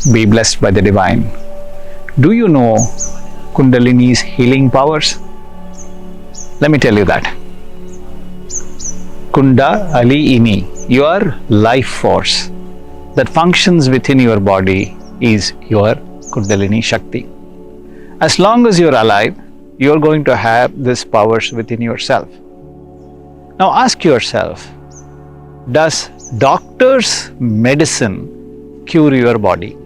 Be blessed by the divine. Do you know Kundalini's healing powers? Let me tell you that. Kundalini, your life force that functions within your body, is your Kundalini Shakti. As long as you're alive, you're going to have these powers within yourself. Now ask yourself, does doctor's medicine cure your body?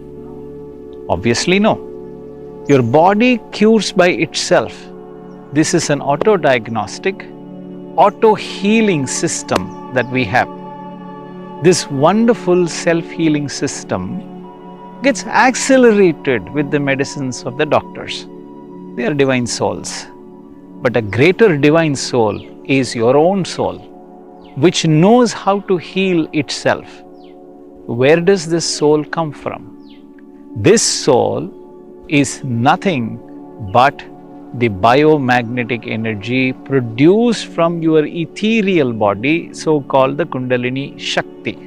Obviously no. Your body cures by itself. This is an auto-diagnostic, auto-healing system that we have. This wonderful self-healing system gets accelerated with the medicines of the doctors. They are divine souls. But a greater divine soul is your own soul, which knows how to heal itself. Where does this soul come from? This soul is nothing but the biomagnetic energy produced from your ethereal body, so-called the Kundalini Shakti.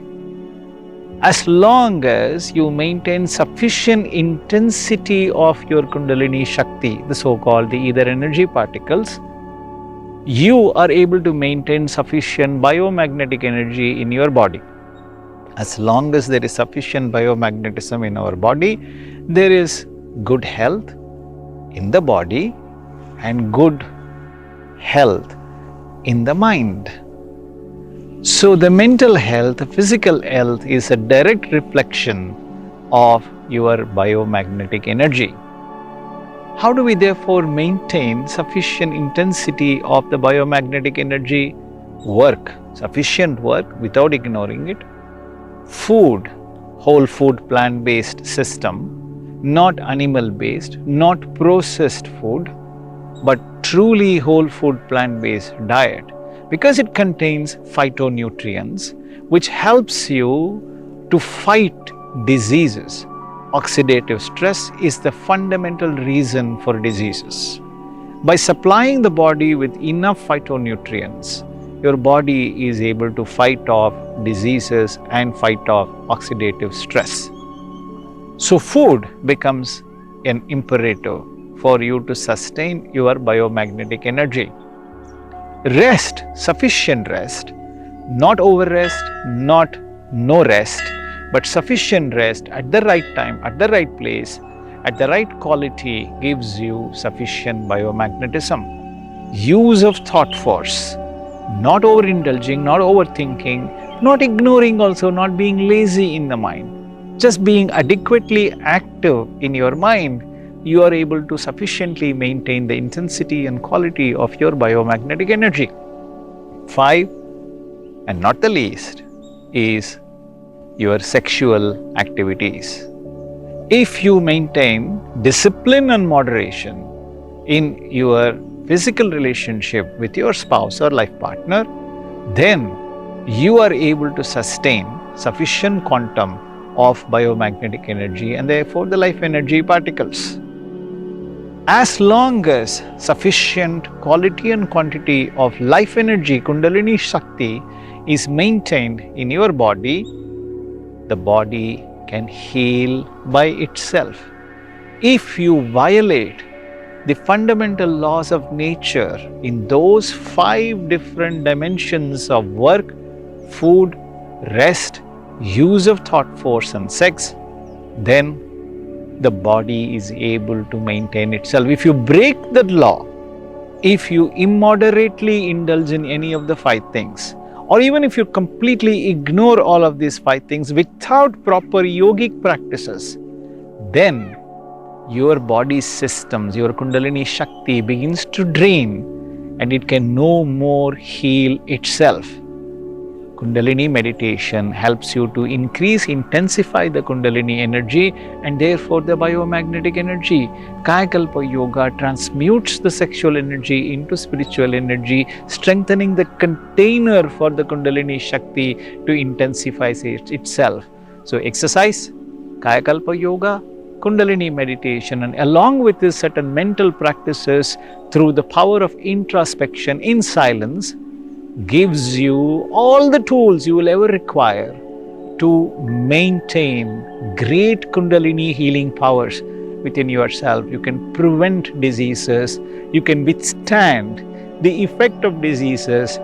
As long as you maintain sufficient intensity of your Kundalini Shakti, the so-called the ether energy particles, you are able to maintain sufficient biomagnetic energy in your body. As long as there is sufficient biomagnetism in our body, there is good health in the body and good health in the mind. So the mental health, the physical health is a direct reflection of your biomagnetic energy. How do we therefore maintain sufficient intensity of the biomagnetic energy? Work, sufficient work without ignoring it. Food, whole food plant-based system, not animal-based, not processed food, but truly whole food plant-based diet, because it contains phytonutrients which helps you to fight diseases. Oxidative stress is the fundamental reason for diseases. By supplying the body with enough phytonutrients, your body is able to fight off diseases and fight off oxidative stress. So food becomes an imperative for you to sustain your biomagnetic energy. Rest, sufficient rest, not over rest, not no rest, but sufficient rest at the right time, at the right place, at the right quality gives you sufficient biomagnetism. Use of thought force, not overindulging, not overthinking, not ignoring also, not being lazy in the mind. Just being adequately active in your mind, you are able to sufficiently maintain the intensity and quality of your biomagnetic energy. 5, and not the least, is your sexual activities. If you maintain discipline and moderation in your physical relationship with your spouse or life partner, then you are able to sustain sufficient quantum of biomagnetic energy and therefore the life energy particles. As long as sufficient quality and quantity of life energy, Kundalini Shakti, is maintained in your body, the body can heal by itself. If you violate the fundamental laws of nature in those 5 different dimensions of work, food, rest, use of thought force and sex, then the body is able to maintain itself. If you break that law, if you immoderately indulge in any of the 5 things, or even if you completely ignore all of these 5 things without proper yogic practices, then your body's systems, your Kundalini Shakti begins to drain and it can no more heal itself. Kundalini meditation helps you to intensify the Kundalini energy and therefore the biomagnetic energy. Kayakalpa Yoga transmutes the sexual energy into spiritual energy, strengthening the container for the Kundalini Shakti to intensify itself. So exercise, Kayakalpa Yoga, Kundalini meditation, and along with this certain mental practices through the power of introspection in silence gives you all the tools you will ever require to maintain great Kundalini healing powers within yourself. You can prevent diseases, you can withstand the effect of diseases,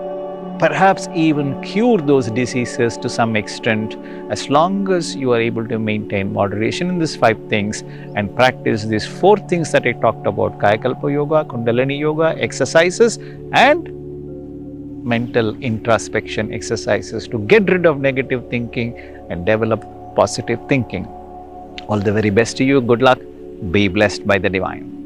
perhaps even cure those diseases to some extent, as long as you are able to maintain moderation in these 5 things and practice these 4 things that I talked about: Kayakalpa Yoga, Kundalini Yoga, exercises, and mental introspection exercises to get rid of negative thinking and develop positive thinking. All the very best to you. Good luck. Be blessed by the divine.